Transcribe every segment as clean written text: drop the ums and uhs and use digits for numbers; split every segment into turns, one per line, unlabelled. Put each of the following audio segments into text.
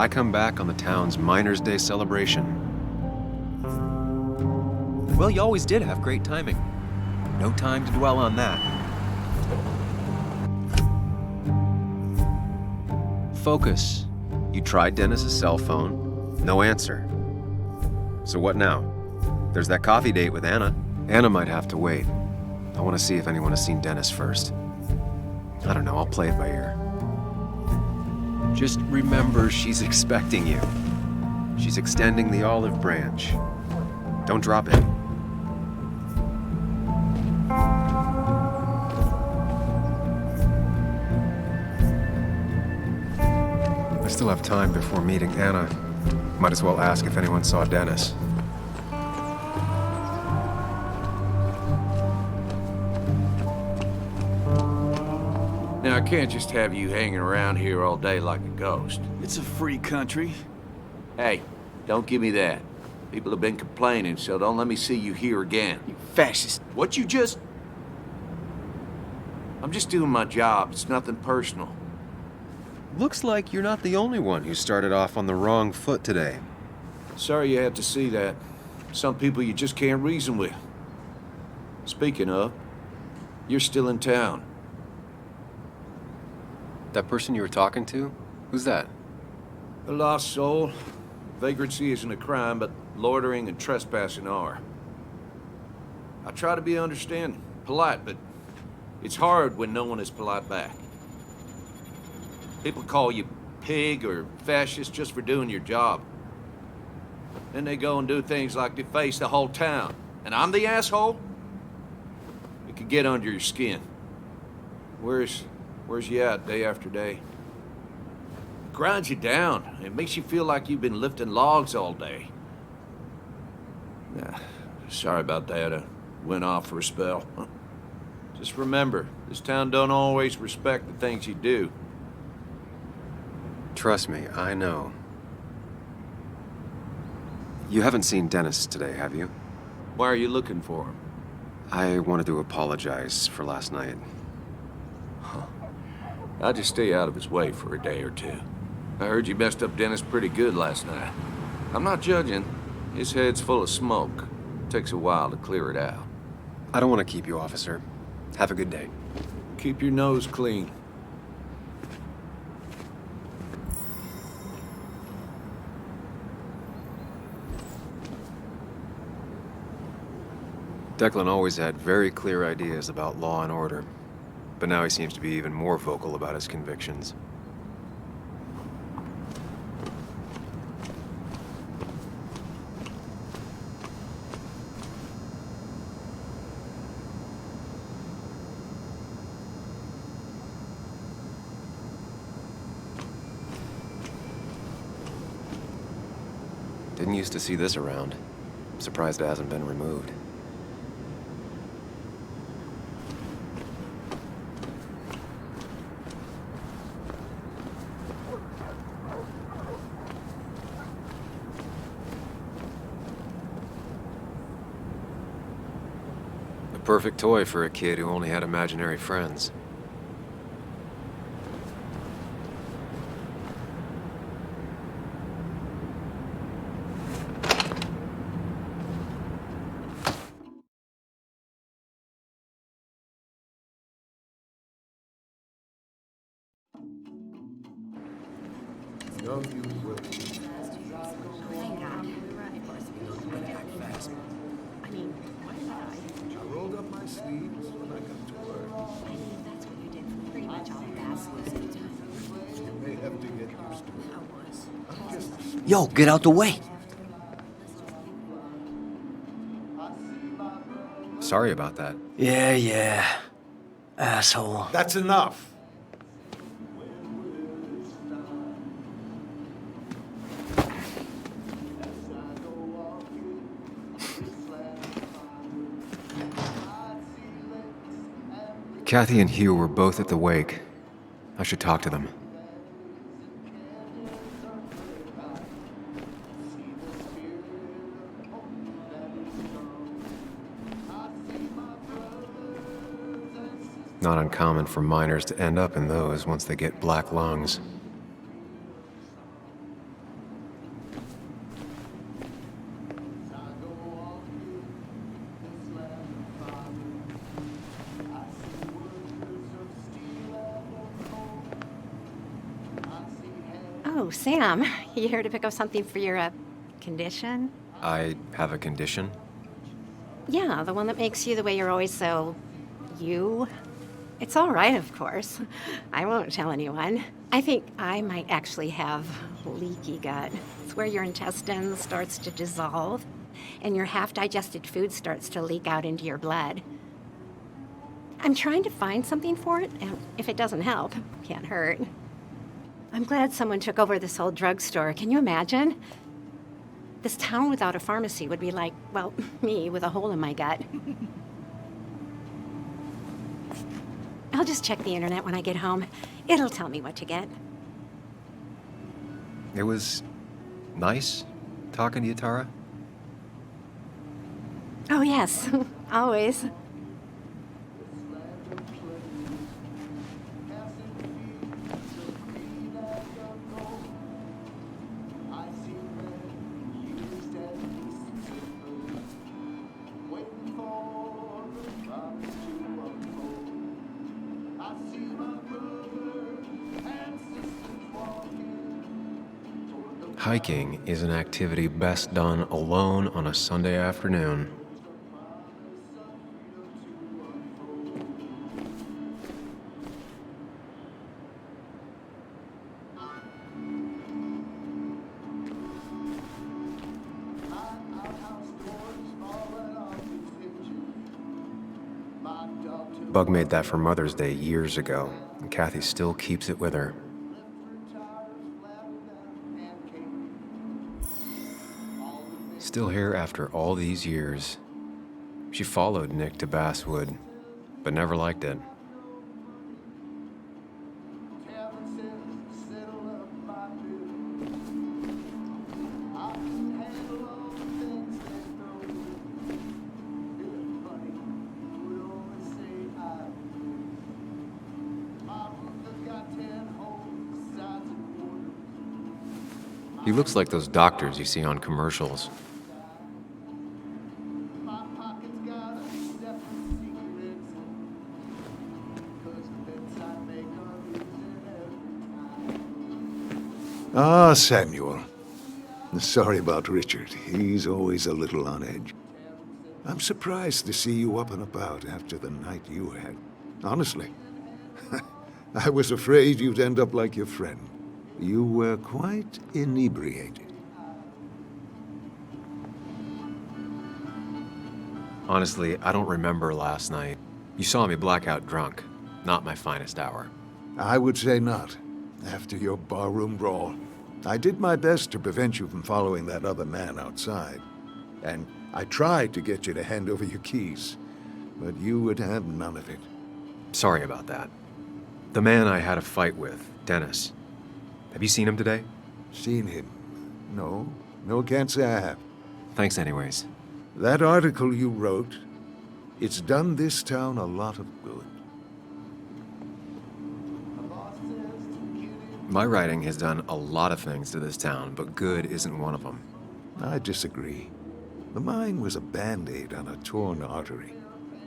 I come back on the town's Miners' Day celebration. Well, you always did have great timing. No time to dwell on that. Focus. You tried Dennis's cell phone. No answer. So what now? There's that coffee date with Anna. Anna might have to wait. I want to see if anyone has seen Dennis first. I don't know, I'll play it by ear. Just remember she's expecting you. She's extending the olive branch. Don't drop it. I still have time before meeting Anna. Might as well ask if anyone saw Dennis.
Now, I can't just have you hanging around here all day like a ghost.
It's a free country.
Hey, don't give me that. People have been complaining, so don't let me see you here again.
You fascist.
What you just... I'm just doing my job. It's nothing personal.
Looks like you're not the only one who started off on the wrong foot today.
Sorry you had to see that. Some people you just can't reason with. Speaking of, you're still in town.
That person you were talking to? Who's that?
A lost soul. Vagrancy isn't a crime, but loitering and trespassing are. I try to be understanding, polite, but it's hard when no one is polite back. People call you pig or fascist just for doing your job. Then they go and do things like deface the whole town. And I'm the asshole? It could get under your skin. Where's you at day after day? It grinds you down. It makes you feel like you've been lifting logs all day. Sorry about that. I went off for a spell. Just remember, this town don't always respect the things you do.
Trust me, I know. You haven't seen Dennis today, have you?
Why are you looking for him?
I wanted to apologize for last night.
I'll just stay out of his way for a day or two. I heard you messed up Dennis pretty good last night. I'm not judging. His head's full of smoke. Takes a while to clear it out.
I don't want to keep you, officer. Have a good day.
Keep your nose clean.
Declan always had very clear ideas about law and order, but now he seems to be even more vocal about his convictions. Didn't used to see this around. I'm surprised it hasn't been removed. Perfect toy for a kid who only had imaginary friends.
Yo, get out the way.
Sorry about that.
Yeah. Asshole.
That's enough.
Kathy and Hugh were both at the wake. I should talk to them. Not uncommon for miners to end up in those once they get black lungs.
Oh, Sam, you here to pick up something for your, condition?
I have a condition?
Yeah, the one that makes you the way you're always so... you? It's all right, of course. I won't tell anyone. I think I might actually have leaky gut. It's where your intestine starts to dissolve, and your half-digested food starts to leak out into your blood. I'm trying to find something for it, and if it doesn't help, can't hurt. I'm glad someone took over this old drugstore. Can you imagine? This town without a pharmacy would be like, well, me with a hole in my gut. I'll just check the internet when I get home. It'll tell me what to get.
It was nice talking to you, Tara.
Oh, yes, always.
Hiking is an activity best done alone on a Sunday afternoon. Bug made that for Mother's Day years ago, and Kathy still keeps it with her. Still here after all these years. She followed Nick to Basswood, but never liked it. He looks like those doctors you see on commercials.
Ah, Samuel. Sorry about Richard. He's always a little on edge. I'm surprised to see you up and about after the night you had. Honestly. I was afraid you'd end up like your friend. You were quite inebriated.
Honestly, I don't remember last night. You saw me blackout drunk. Not my finest hour.
I would say not. After your barroom brawl, I did my best to prevent you from following that other man outside. And I tried to get you to hand over your keys, but you would have none of it.
Sorry about that. The man I had a fight with, Dennis. Have you seen him today?
Seen him? No. No, can't say I have.
Thanks anyways.
That article you wrote, it's done this town a lot of good.
My writing has done a lot of things to this town, but good isn't one of them.
I disagree. The mine was a band-aid on a torn artery.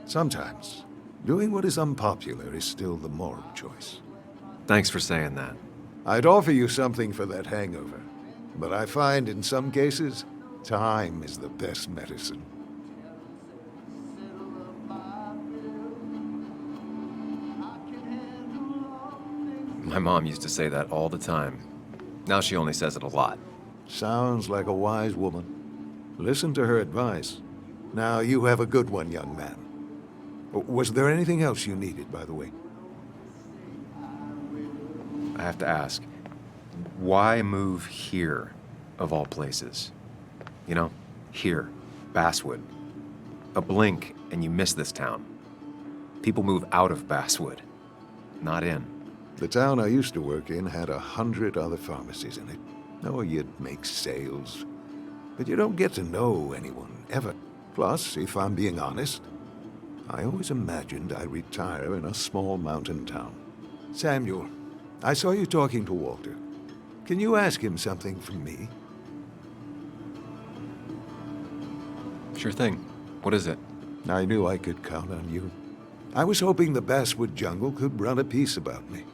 Sometimes, doing what is unpopular is still the moral choice.
Thanks for saying that.
I'd offer you something for that hangover, but I find in some cases, time is the best medicine.
My mom used to say that all the time. Now she only says it a lot.
Sounds like a wise woman. Listen to her advice. Now you have a good one, young man. Was there anything else you needed, by the way?
I have to ask, why move here, of all places? You know, here, Basswood. A blink and you miss this town. People move out of Basswood, not in.
The town I used to work in had 100 other pharmacies in it. Oh, you'd make sales. But you don't get to know anyone, ever. Plus, if I'm being honest, I always imagined I'd retire in a small mountain town. Samuel, I saw you talking to Walter. Can you ask him something from me?
Sure thing. What is it?
I knew I could count on you. I was hoping the Basswood jungle could run a piece about me.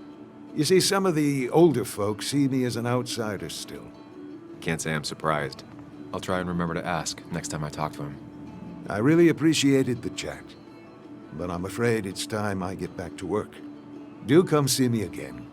You see, some of the older folks see me as an outsider still.
Can't say I'm surprised. I'll try and remember to ask next time I talk to him.
I really appreciated the chat, but I'm afraid it's time I get back to work. Do come see me again.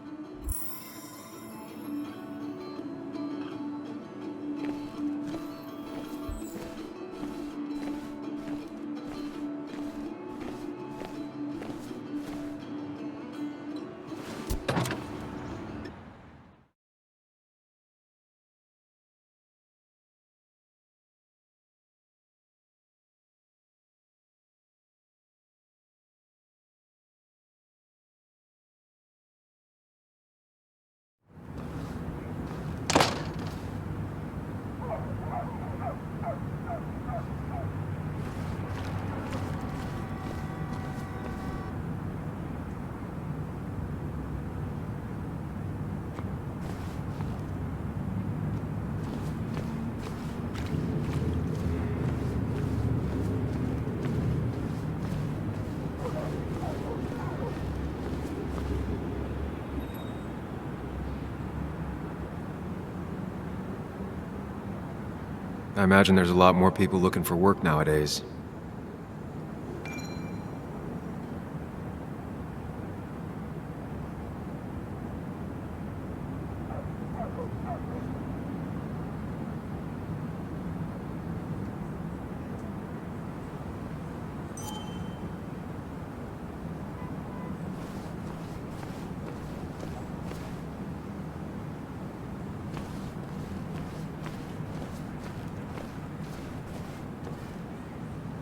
I imagine there's a lot more people looking for work nowadays.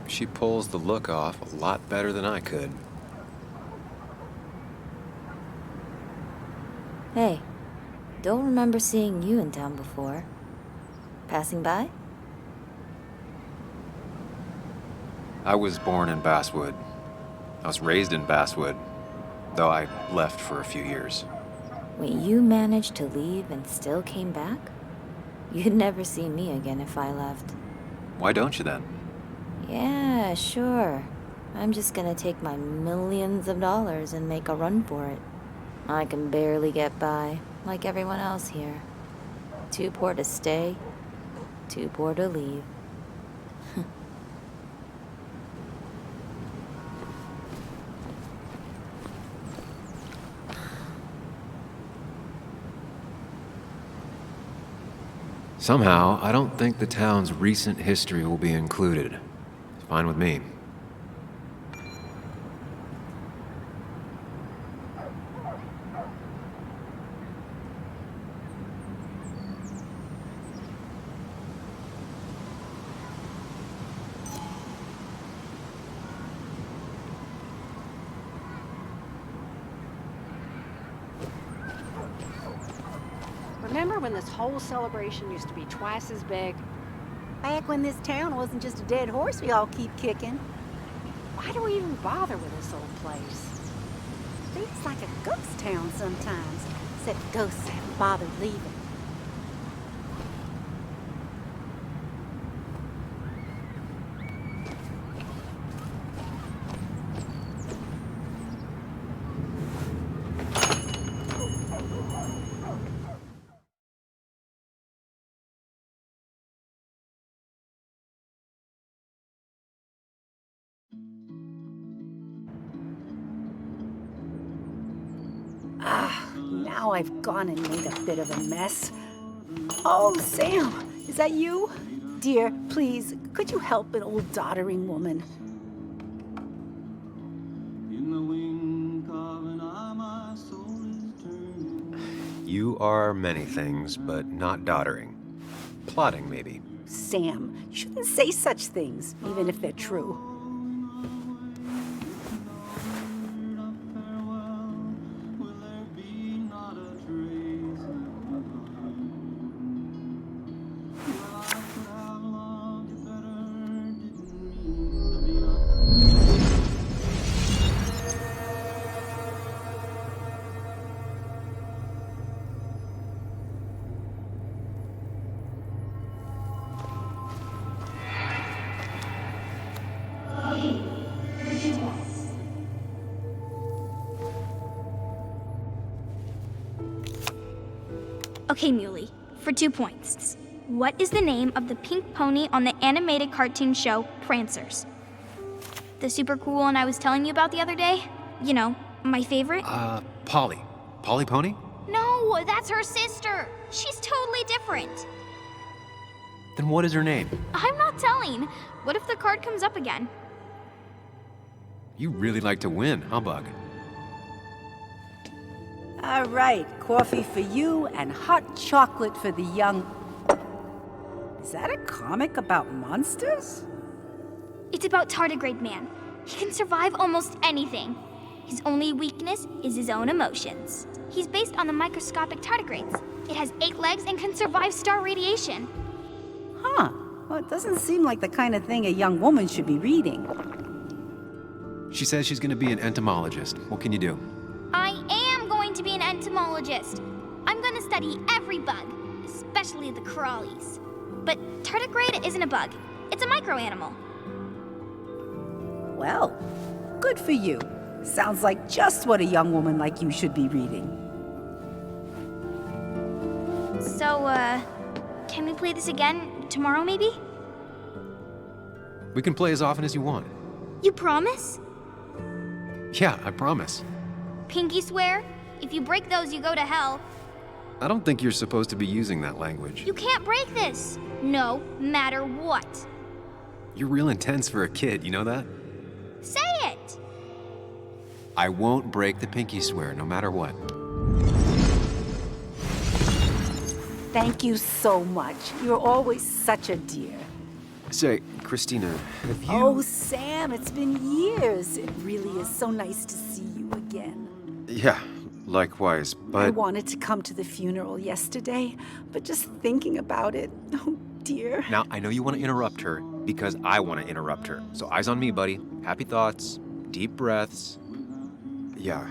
She pulls the look off a lot better than I could.
Hey, don't remember seeing you in town before. Passing by?
I was born in Basswood. I was raised in Basswood, though I left for a few years.
Wait, you managed to leave and still came back? You'd never see me again if I left.
Why don't you then?
Yeah, sure. I'm just gonna take my millions of dollars and make a run for it. I can barely get by, like everyone else here. Too poor to stay, too poor to leave.
Somehow, I don't think the town's recent history will be included. Fine with me.
Remember when this whole celebration used to be twice as big?
Back when this town wasn't just a dead horse we all keep kicking.
Why do we even bother with this old place?
Feels like a ghost town sometimes, except ghosts haven't bothered leaving. Now I've gone and made a bit of a mess. Oh, Sam, is that you? Dear, please, could you help an old doddering woman?
You are many things, but not doddering. Plotting, maybe.
Sam, you shouldn't say such things, even if they're true.
Okay, Muley, for 2 points. What is the name of the pink pony on the animated cartoon show Prancers? The super cool one I was telling you about the other day? You know, my favorite?
Polly. Polly Pony?
No, that's her sister. She's totally different.
Then what is her name?
I'm not telling. What if the card comes up again?
You really like to win, huh, Bug?
All right, coffee for you and hot chocolate for the young... Is that a comic about monsters?
It's about Tardigrade Man. He can survive almost anything. His only weakness is his own emotions. He's based on the microscopic tardigrades. It has 8 legs and can survive star radiation.
Huh. Well, it doesn't seem like the kind of thing a young woman should be reading.
She says she's gonna be an entomologist. What can you do?
I am going to be an entomologist. I'm going to study every bug, especially the crawlies. But tardigrade isn't a bug. It's a microanimal.
Well, good for you. Sounds like just what a young woman like you should be reading.
So, can we play this again tomorrow, maybe?
We can play as often as you want.
You promise?
Yeah, I promise.
Pinky swear? If you break those, you go to hell.
I don't think you're supposed to be using that language.
You can't break this. No matter what.
You're real intense for a kid, you know that?
Say it!
I won't break the pinky swear, no matter what.
Thank you so much. You're always such a dear.
Say, Christina, have you...
Oh, Sam, it's been years. It really is so nice to see you again.
Yeah, likewise, but...
I wanted to come to the funeral yesterday, but just thinking about it, oh dear.
Now, I know you want to interrupt her because I want to interrupt her. So eyes on me, buddy. Happy thoughts, deep breaths. Yeah,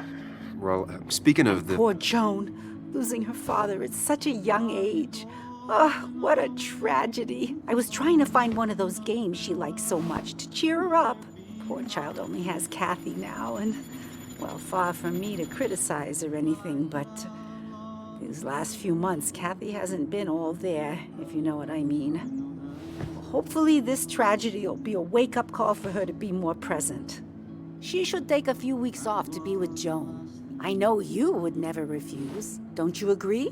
well, speaking of the...
Poor Joan, losing her father at such a young age. Oh, what a tragedy. I was trying to find one of those games she likes so much to cheer her up. Poor child only has Kathy now, and, well, far from me to criticize or anything, but these last few months, Kathy hasn't been all there, if you know what I mean. Hopefully this tragedy will be a wake-up call for her to be more present. She should take a few weeks off to be with Joan. I know you would never refuse. Don't you agree?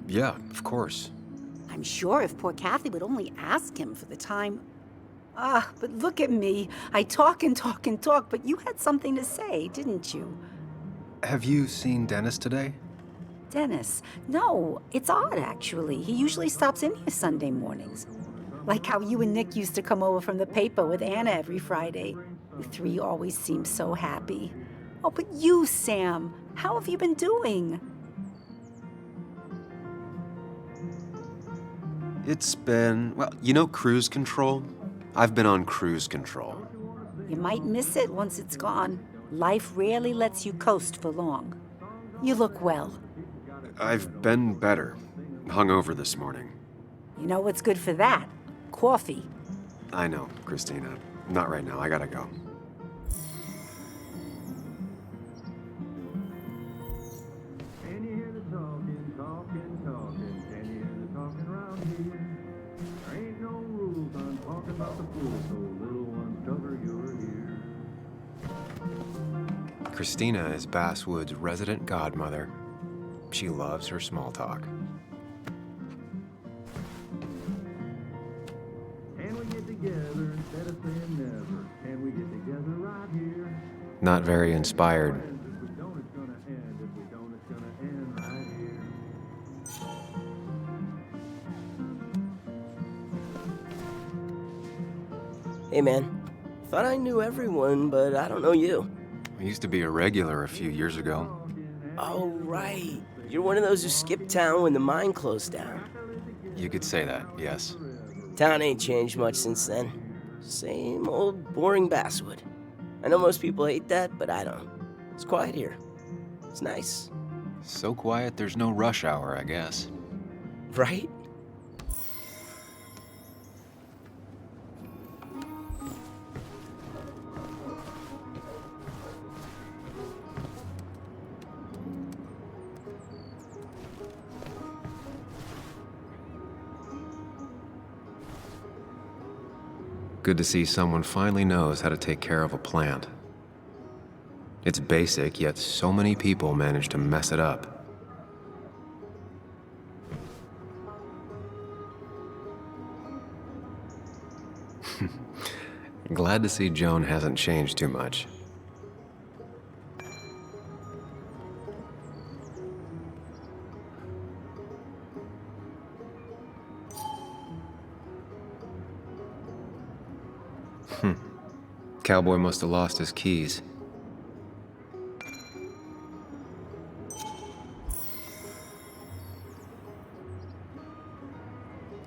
Yeah, of course.
I'm sure if poor Kathy would only ask him for the time... but look at me. I talk and talk and talk, but you had something to say, didn't you?
Have you seen Dennis today?
Dennis? No, it's odd, actually. He usually stops in here Sunday mornings. Like how you and Nick used to come over from the paper with Anna every Friday. You 3 always seem so happy. Oh, but you, Sam, how have you been doing?
It's been, well, you know cruise control? I've been on cruise control.
You might miss it once it's gone. Life rarely lets you coast for long. You look well.
I've been better. Hungover this morning.
You know what's good for that? Coffee.
I know, Christina. Not right now. I gotta go.
Can you hear the talking, talking, talking? Can you hear the talking around here? There ain't no rules, I'm talking about the fool, so little ones cover your ears.
Christina is Basswood's resident godmother. She loves her small talk.
Can we get together instead of saying never? Can we get together right here?
Not very inspired.
If we don't, it's gonna end. If we don't, it's gonna end right here.
Hey man, thought I knew everyone, but I don't know you.
I used to be a regular a few years ago.
Oh, right. You're one of those who skipped town when the mine closed down.
You could say that, yes.
Town ain't changed much since then. Same old boring Basswood. I know most people hate that, but I don't. It's quiet here. It's nice.
So quiet, there's no rush hour, I guess.
Right?
Good to see someone finally knows how to take care of a plant. It's basic, yet so many people manage to mess it up. Glad to see Joan hasn't changed too much. Cowboy must have lost his keys.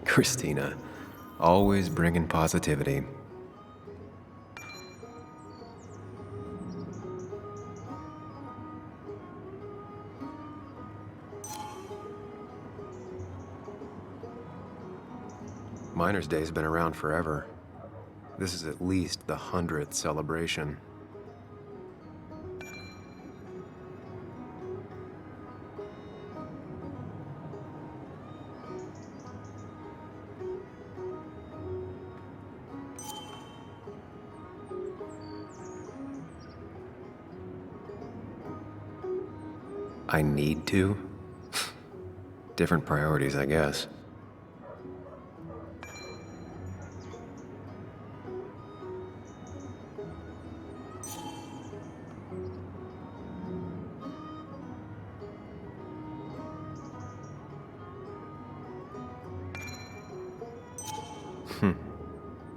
Christina, always bringing positivity. Miner's Day's been around forever. This is at least the 100th celebration. I need to? Different priorities, I guess.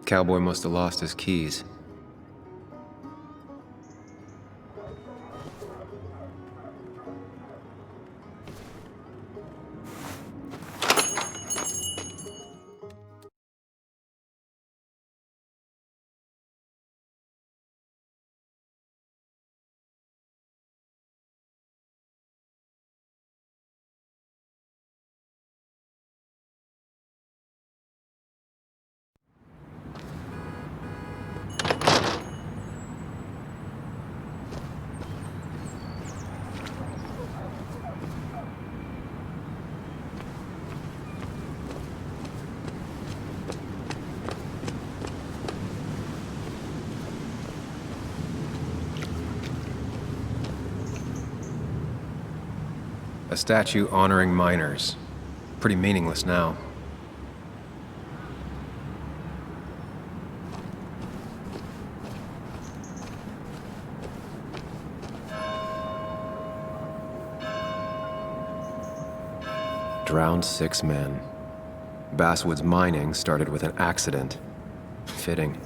Cowboy must have lost his keys. A statue honoring miners. Pretty meaningless now. Drowned 6 men. Basswood's mining started with an accident. Fitting.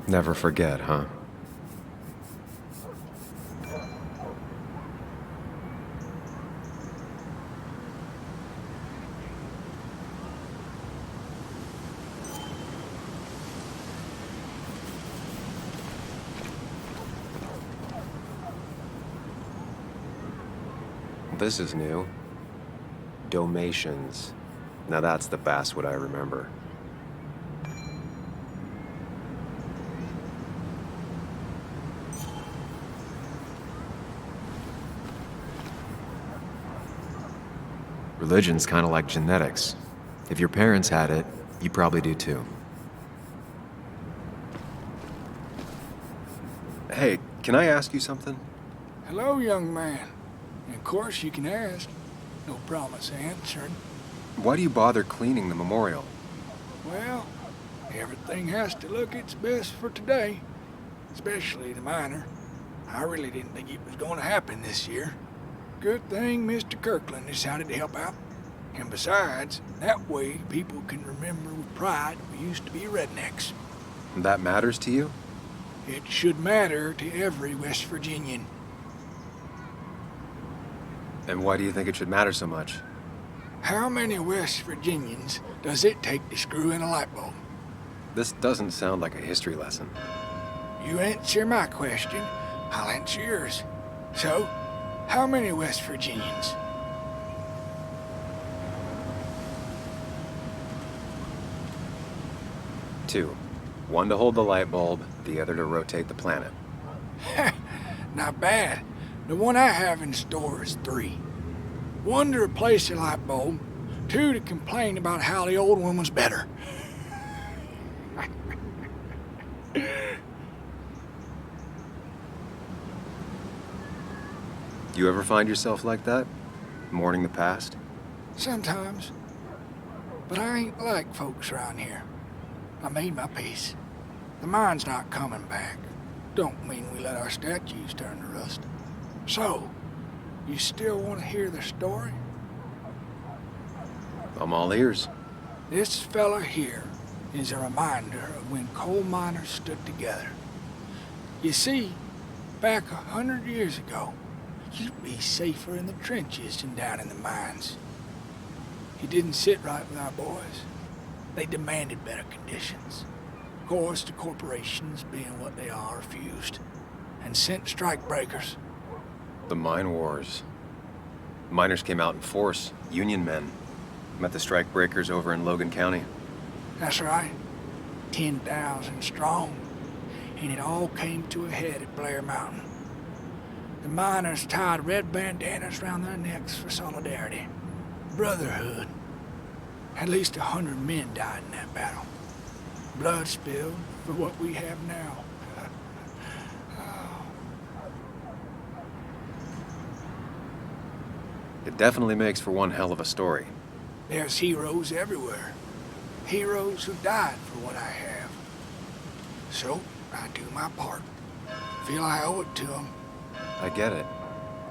Never forget, huh? This is new. Domations. Now that's the Basswood I remember. Religion's kind of like genetics. If your parents had it, you probably do too. Hey, can I ask you something?
Hello, young man. Of course you can ask. No promise answered.
Why do you bother cleaning the memorial?
Well, everything has to look its best for today. Especially the miner. I really didn't think it was going to happen this year. Good thing Mr. Kirkland decided to help out. And besides, that way people can remember with pride we used to be rednecks.
That matters to you?
It should matter to every West Virginian.
And why do you think it should matter so much?
How many West Virginians does it take to screw in a light bulb?
This doesn't sound like a history lesson.
You answer my question, I'll answer yours. So, how many West Virginians?
two. One to hold the light bulb, the other to rotate the planet.
Not bad. The one I have in store is 3. 1 to replace the light bulb, 2 to complain about how the old one was better.
You ever find yourself like that? Mourning the past?
Sometimes. But I ain't like folks around here. I made my peace. The mine's not coming back. Don't mean we let our statues turn to rust. So, you still want to hear the story?
I'm all ears.
This fella here is a reminder of when coal miners stood together. You see, back 100 years ago, you'd be safer in the trenches than down in the mines. He didn't sit right with our boys. They demanded better conditions. Of course, the corporations, being what they are, refused and sent strikebreakers.
The mine wars. Miners came out in force, Union men. Met the strikebreakers over in Logan County.
That's right. 10,000 strong. And it all came to a head at Blair Mountain. The miners tied red bandanas around their necks for solidarity. Brotherhood. At least 100 men died in that battle. Blood spilled for what we have now.
It definitely makes for one hell of a story.
There's heroes everywhere. Heroes who died for what I have. So, I do my part. Feel I owe it to them.
I get it.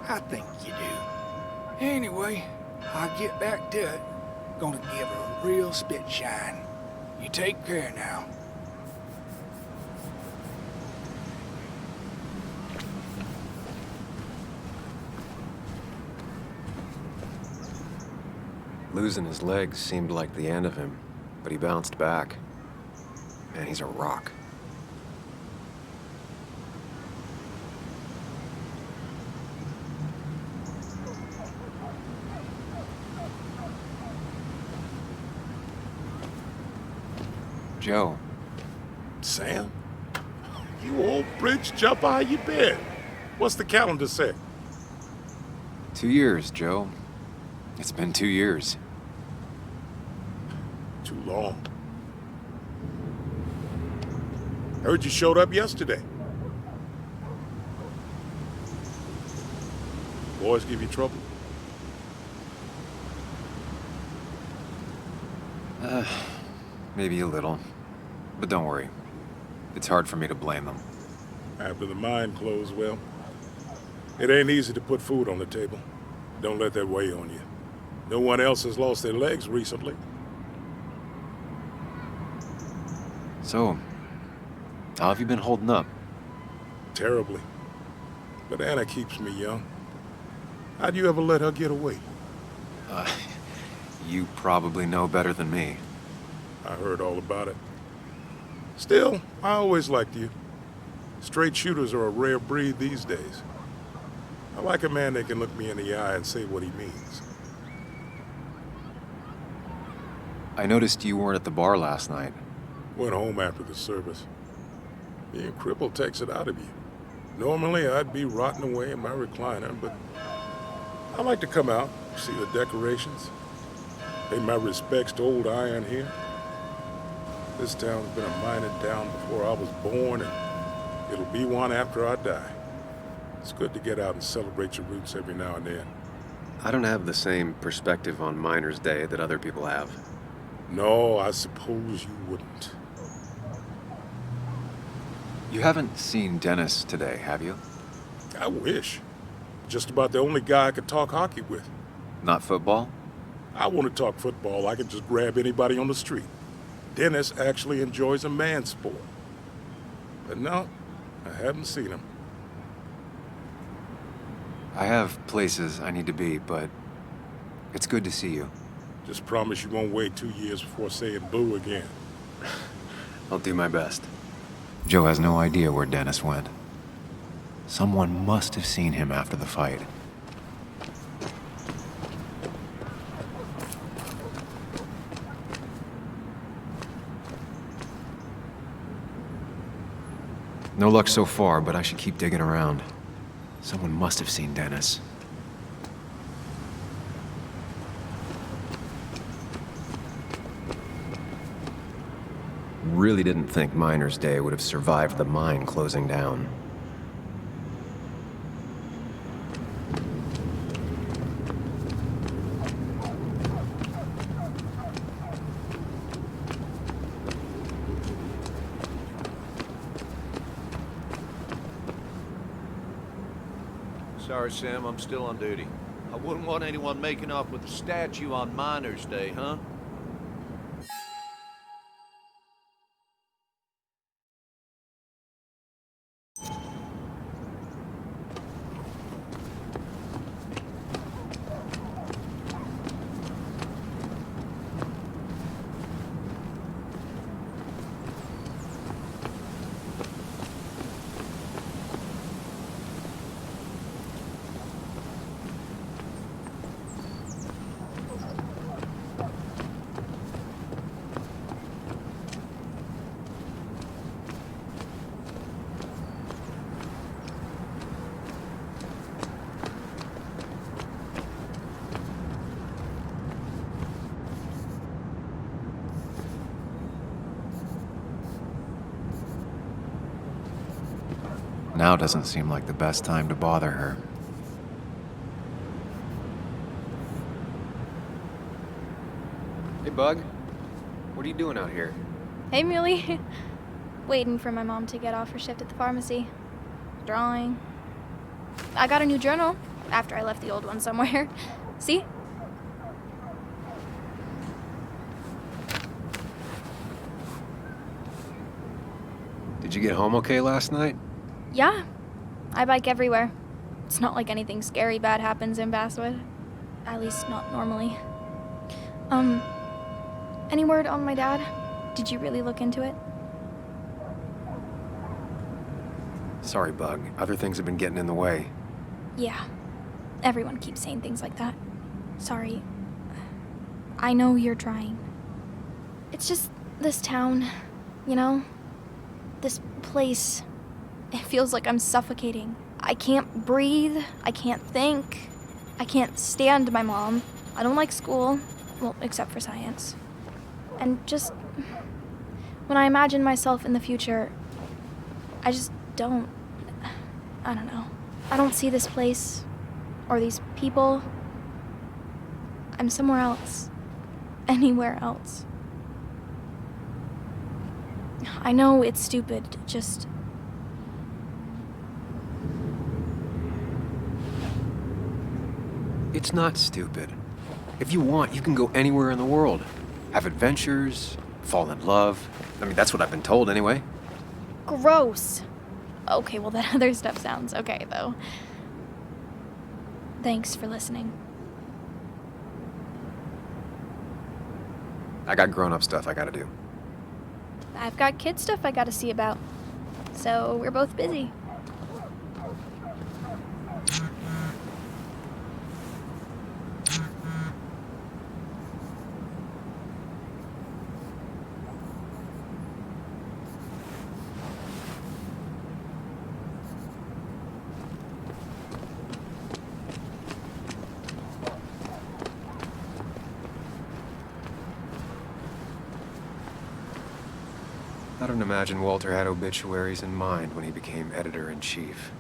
I think you do. Anyway, I'll get back to it. Gonna give her a real spit shine. You take care now.
Losing his legs seemed like the end of him, but he bounced back. Man, he's a rock. Joe.
Sam? You old bridge jumper, how you been? What's the calendar say?
2 years, Joe. It's been 2 years.
Too long. Heard you showed up yesterday. Boys give you trouble?
Maybe a little. But don't worry. It's hard for me to blame them.
After the mine closed, well, it ain't easy to put food on the table. Don't let that weigh on you. No one else has lost their legs recently.
So, how have you been holding up?
Terribly. But Anna keeps me young. How'd you ever let her get away?
You probably know better than me.
I heard all about it. Still, I always liked you. Straight shooters are a rare breed these days. I like a man that can look me in the eye and say what he means.
I noticed you weren't at the bar last night.
Went home after the service. Being crippled takes it out of you. Normally, I'd be rotting away in my recliner, but I like to come out, see the decorations, pay my respects to old iron here. This town's been a mining town before I was born, and it'll be one after I die. It's good to get out and celebrate your roots every now and then.
I don't have the same perspective on Miners' Day that other people have.
No, I suppose you wouldn't.
You haven't seen Dennis today, have you?
I wish. Just about the only guy I could talk hockey with.
Not football?
I want to talk football. I can just grab anybody on the street. Dennis actually enjoys a man's sport. But no, I haven't seen him.
I have places I need to be, but it's good to see you.
Just promise you won't wait 2 years before saying boo again.
I'll do my best. Joe has no idea where Dennis went. Someone must have seen him after the fight. No luck so far, but I should keep digging around. Someone must have seen Dennis. Really didn't think Miner's Day would have survived the mine closing down.
Sorry, Sam, I'm still on duty. I wouldn't want anyone making off with a statue on Miners' Day, huh? Now doesn't seem like the best time to bother her. Hey, Bug. What are you doing out here?
Hey, Muley. Waiting for my mom to get off her shift at the pharmacy. Drawing. I got a new journal after I left the old one somewhere. See?
Did you get home okay last night?
Yeah. I bike everywhere. It's not like anything scary bad happens in Basswood. At least not normally. Any word on my dad? Did you really look into it?
Sorry, Bug. Other things have been getting in the way.
Yeah. Everyone keeps saying things like that. Sorry. I know you're trying. It's just this town, you know? This place. It feels like I'm suffocating. I can't breathe. I can't think. I can't stand my mom. I don't like school. Well, except for science. And just... when I imagine myself in the future, I just don't... I don't know. I don't see this place. Or these people. I'm somewhere else. Anywhere else. I know it's stupid, just...
It's not stupid. If you want, you can go anywhere in the world. Have adventures, fall in love. I mean, that's what I've been told anyway.
Gross. Okay, well, that other stuff sounds okay, though. Thanks for listening.
I got grown-up stuff I gotta do.
I've got kid stuff I gotta see about. So we're both busy.
I don't imagine Walter had obituaries in mind when he became editor-in-chief.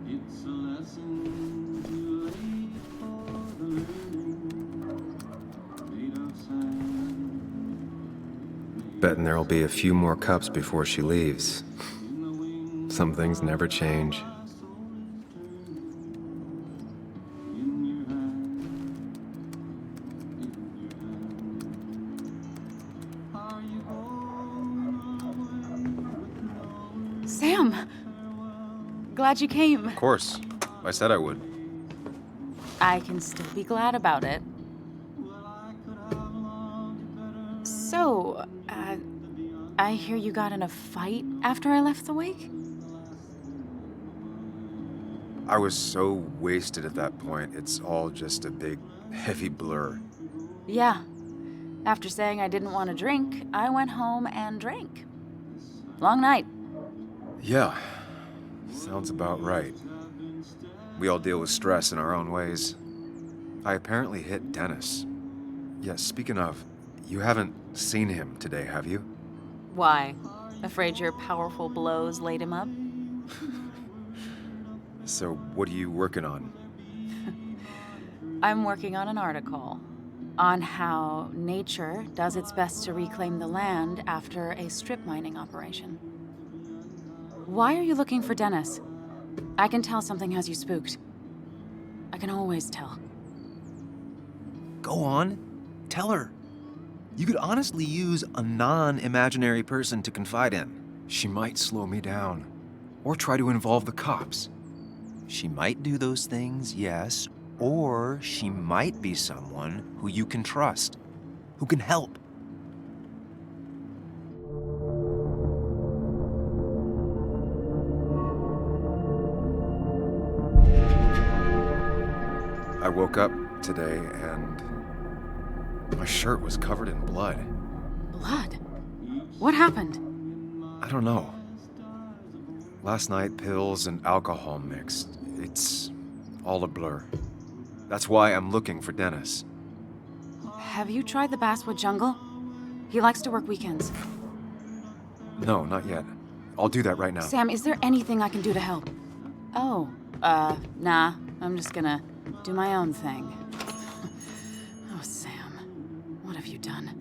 It's a lesson too late for the learning, made of sand.
Betting there'll be a few more cups before she leaves. Some things never change.
Sam! Glad you came.
Of course. I said I would.
I can still be glad about it. So, I hear you got in a fight after I left the wake?
I was so wasted at that point, it's all just a big, heavy blur.
Yeah. After saying I didn't want to drink, I went home and drank. Long night.
Yeah, sounds about right. We all deal with stress in our own ways. I apparently hit Dennis. Yeah, speaking of, you haven't seen him today, have you?
Why? Afraid your powerful blows laid him up?
So, what are you working on?
I'm working on an article on how nature does its best to reclaim the land after a strip mining operation. Why are you looking for Dennis? I can tell something has you spooked. I can always tell.
Go on, tell her. You could honestly use a non-imaginary person to confide in. She might slow me down, or try to involve the cops. She might do those things, yes, or she might be someone who you can trust, who can help. I woke up today and my shirt was covered in blood.
Blood? What happened?
I don't know. Last night, pills and alcohol mixed. It's all a blur. That's why I'm looking for Dennis.
Have you tried the Basswood Jungle? He likes to work weekends.
No, not yet. I'll do that right now.
Sam, is there anything I can do to help? Oh, nah. I'm just gonna do my own thing. Oh, Sam. What have you done?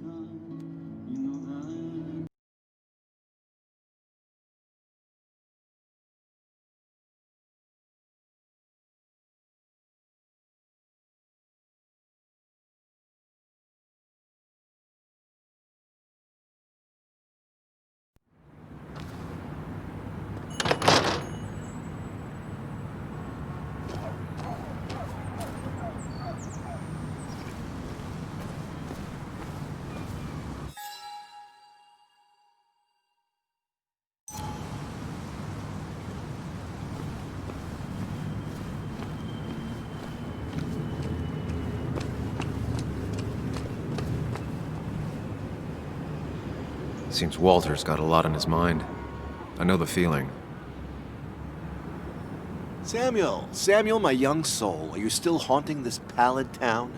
Seems Walter's got a lot on his mind. I know the feeling.
Samuel, my young soul, are you still haunting this pallid town?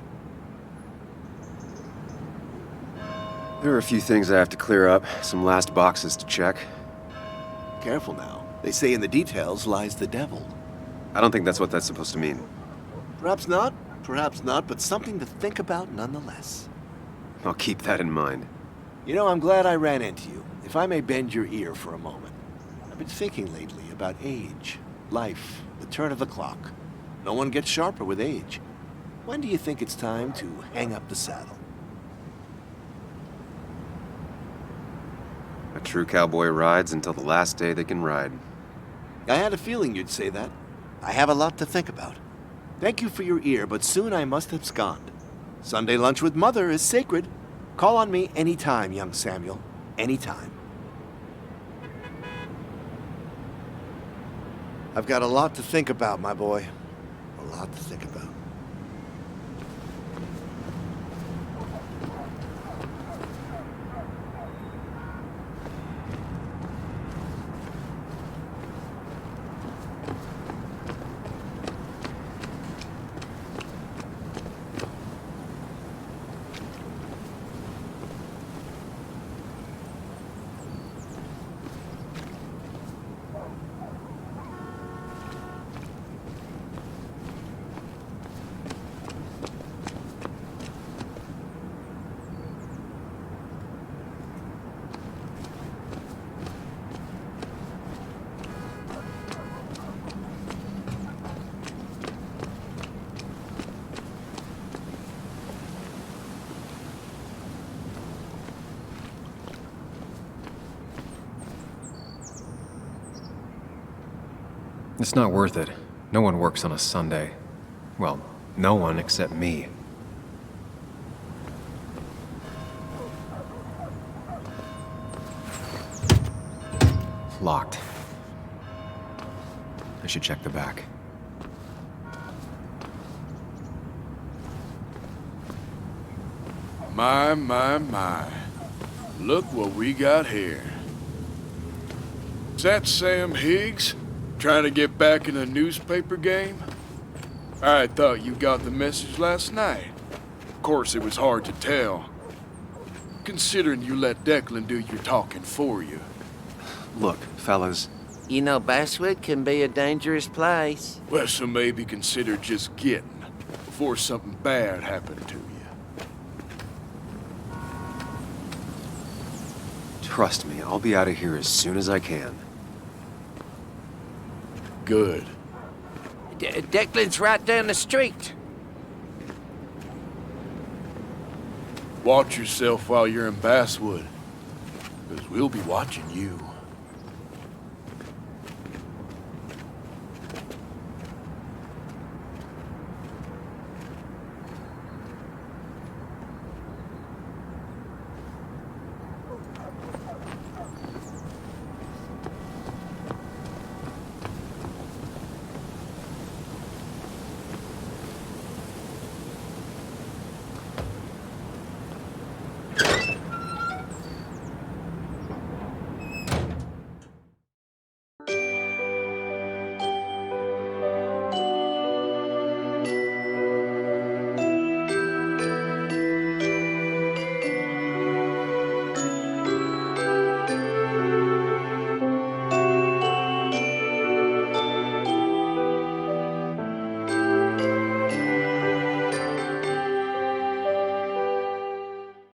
There are a few things I have to clear up, some last boxes to check.
Careful now. They say in the details lies the devil.
I don't think that's what that's supposed to mean.
Perhaps not, but something to think about nonetheless.
I'll keep that in mind.
You know, I'm glad I ran into you, if I may bend your ear for a moment. I've been thinking lately about age, life, the turn of the clock. No one gets sharper with age. When do you think it's time to hang up the saddle?
A true cowboy rides until the last day they can ride.
I had a feeling you'd say that. I have a lot to think about. Thank you for your ear, but soon I must abscond. Sunday lunch with Mother is sacred. Call on me anytime, young Samuel. Anytime. I've got a lot to think about, my boy. A lot to think about.
It's not worth it. No one works on a Sunday. Well, No one except me. Locked. I should check the back.
My. Look what we got here. Is that Sam Higgs? Trying to get back in the newspaper game? I thought you got the message last night. Of course, it was hard to tell, considering you let Declan do your talking for you.
Look, fellas.
You know, Basswood can be a dangerous place.
Well, so maybe consider just getting before something bad happened to you.
Trust me, I'll be out of here as soon as I can.
Good.
Declan's right down the street.
Watch yourself while you're in Basswood, because we'll be watching you.